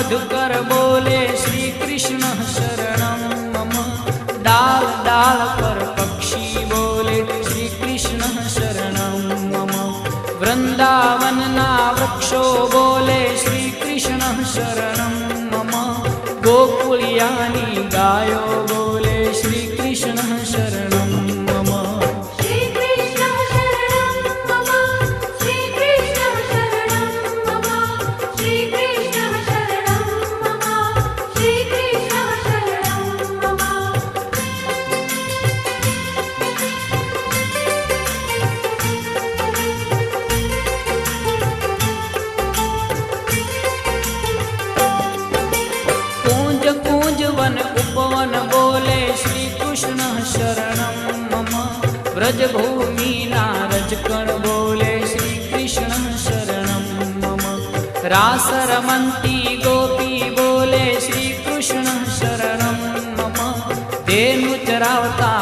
मधुकर बोले श्री कृष्ण शरणं मम। डाल डाल पर पक्षी बोले श्री कृष्ण शरणं मम। वृंदावन ना वृक्षो बोले श्री कृष्ण शरणं मम। गोकुलियानी गायो बोले श्री कृष्ण शरणं मम। श्री कृष्ण शरणं मम। श्री कृष्ण शरणं मम। श्री कृष्ण शरणं मम। श्री कृष्ण शरणं मम। कूंज कूंज वन उपवन बोले श्री कृष्ण शरणं मम। व्रज भूमि नारजकण बोले श्री कृष्ण शरणं मम। रास रमन्ती गोपी बोले श्री कृष्ण शरणं मम। धेनु चरावता